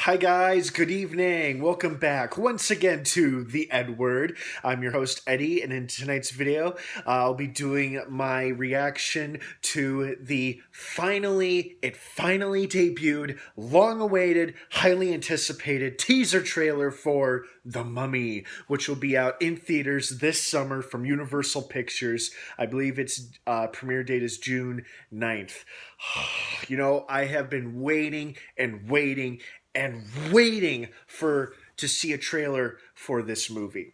Hi, guys. Good evening. Welcome back once again to the EdWord. I'm your host, Eddie, and in tonight's video, I'll be doing my reaction to it finally debuted, long awaited, highly anticipated teaser trailer for The Mummy, which will be out in theaters this summer from Universal Pictures. I believe its premiere date is June 9th. I have been waiting and waiting and waiting for to see a trailer for this movie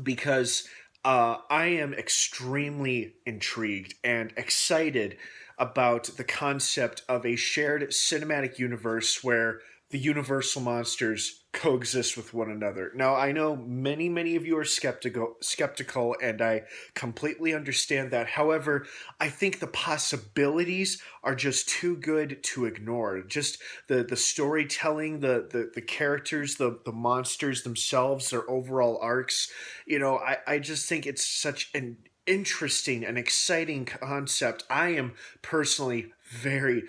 because I am extremely intrigued and excited about the concept of a shared cinematic universe where the universal monsters coexist with one another. Now, I know many of you are skeptical, and I completely understand that. However, I think the possibilities are just too good to ignore. Just the storytelling, the characters, the monsters themselves, their overall arcs. I just think it's such an interesting and exciting concept. I am personally very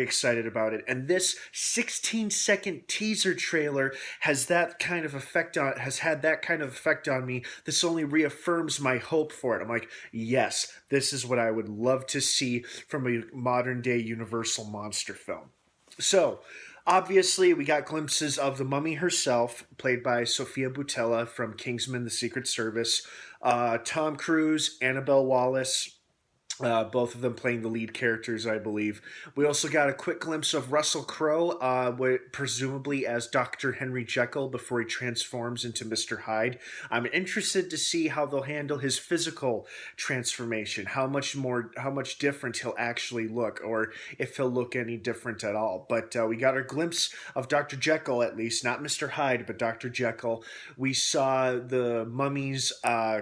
excited about it, and this 16-second teaser trailer has had that kind of effect on me. This only reaffirms my hope for it. I'm like, yes, this is what I would love to see from a modern day Universal monster film. So, obviously, we got glimpses of the mummy herself, played by Sofia Boutella from Kingsman: The Secret Service, Tom Cruise, Annabelle Wallis, both of them playing the lead characters, I believe. We also got a quick glimpse of Russell Crowe, presumably as Dr. Henry Jekyll before he transforms into Mr. Hyde. I'm interested to see how they'll handle his physical transformation, how much different he'll actually look, or if he'll look any different at all. But we got a glimpse of Dr. Jekyll, at least, not Mr. Hyde, but Dr. Jekyll. We saw the mummy's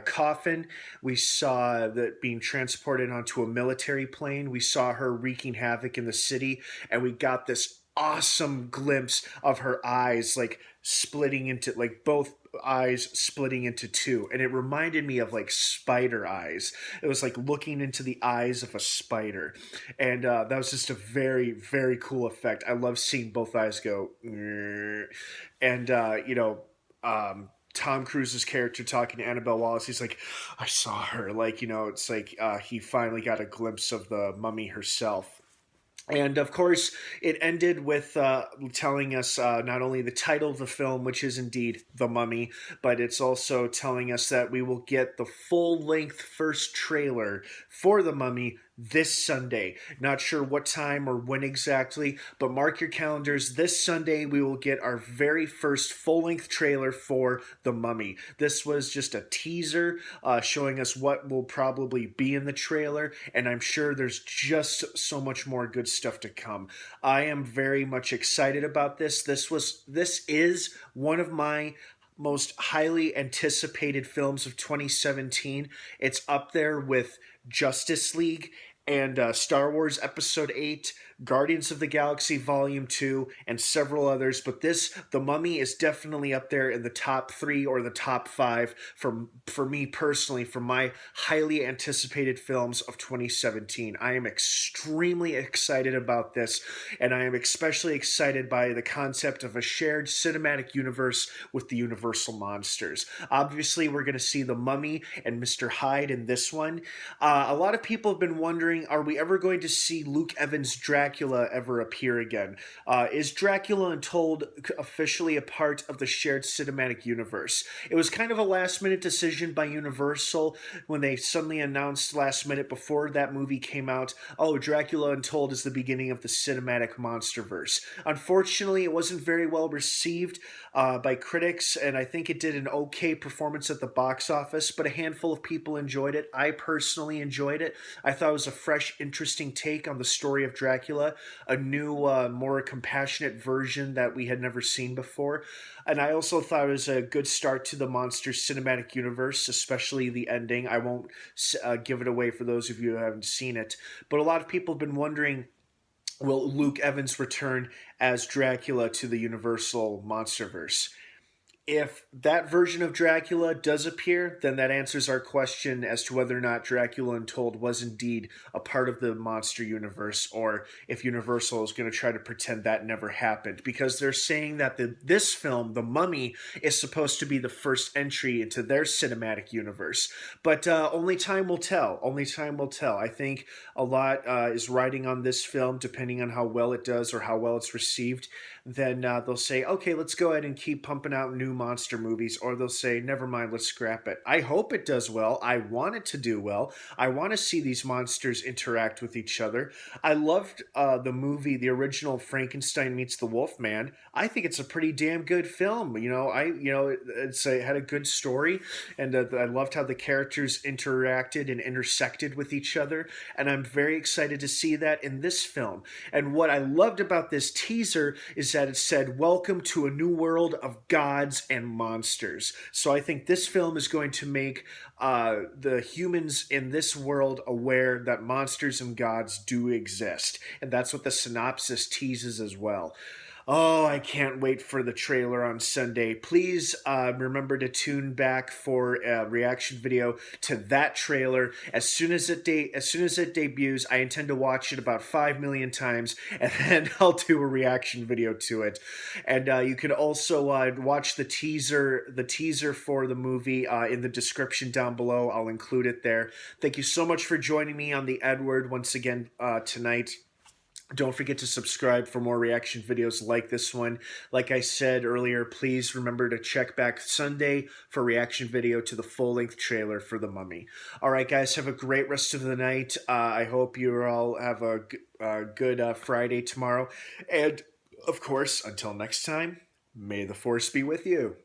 coffin. We saw that being transported onto a military plane. We saw her wreaking havoc in the city, and we got this awesome glimpse of her eyes splitting into both eyes splitting into two, and it reminded me of spider eyes. It was like looking into the eyes of a spider, and that was just a very cool effect. I love seeing both eyes go and Tom Cruise's character talking to Annabelle Wallis, he's like, I saw her. It's like he finally got a glimpse of the mummy herself. And of course, it ended with telling us not only the title of the film, which is indeed The Mummy, but it's also telling us that we will get the full-length first trailer for The Mummy this Sunday. Not sure what time or when exactly, but mark your calendars. This Sunday, we will get our very first full-length trailer for The Mummy. This was just a teaser showing us what will probably be in the trailer, and I'm sure there's just so much more good stuff to come. I am very much excited about this. This is one of my most highly anticipated films of 2017. It's up there with Justice League and Star Wars Episode 8, Guardians of the Galaxy Volume 2, and several others. But The Mummy, is definitely up there in the top 3 or the top 5 for me personally, for my highly anticipated films of 2017. I am extremely excited about this, and I am especially excited by the concept of a shared cinematic universe with the Universal monsters. Obviously, we're going to see the Mummy and Mr. Hyde in this one. A lot of people have been wondering, are we ever going to see Luke Evans' Dracula ever appear again? Is Dracula Untold officially a part of the shared cinematic universe? It was kind of a last-minute decision by Universal when they suddenly announced last minute before that movie came out, oh, Dracula Untold is the beginning of the cinematic monsterverse. Unfortunately, it wasn't very well received by critics, and I think it did an okay performance at the box office, but a handful of people enjoyed it. I personally enjoyed it. I thought it was a fresh, interesting take on the story of Dracula, a new, more compassionate version that we had never seen before. And I also thought it was a good start to the Monsters cinematic universe, especially the ending. I won't give it away for those of you who haven't seen it, but a lot of people have been wondering, will Luke Evans return as Dracula to the Universal Monsterverse? If that version of Dracula does appear, then that answers our question as to whether or not Dracula Untold was indeed a part of the monster universe, or if Universal is going to try to pretend that never happened. Because they're saying that this film, The Mummy, is supposed to be the first entry into their cinematic universe. But only time will tell. Only time will tell. I think a lot is riding on this film, depending on how well it does or how well it's received. Then they'll say, okay, let's go ahead and keep pumping out new monster movies, or they'll say, never mind, let's scrap it. I hope it does well. I want it to do well. I want to see these monsters interact with each other. I loved the movie, the original Frankenstein meets the Wolfman. I think it's a pretty damn good film. It had a good story, and I loved how the characters interacted and intersected with each other. And I'm very excited to see that in this film. And what I loved about this teaser is that it said, "Welcome to a new world of gods and monsters." So I think this film is going to make the humans in this world aware that monsters and gods do exist. And that's what the synopsis teases as well. Oh, I can't wait for the trailer on Sunday. Please remember to tune back for a reaction video to that trailer as soon as it debuts. I intend to watch it about 5 million times, and then I'll do a reaction video to it. And you can also watch the teaser for the movie in the description down below. I'll include it there. Thank you so much for joining me on the EdWord once again tonight. Don't forget to subscribe for more reaction videos like this one. Like I said earlier, please remember to check back Sunday for reaction video to the full-length trailer for The Mummy. All right, guys, have a great rest of the night. I hope you all have a good Friday tomorrow. And, of course, until next time, may the Force be with you.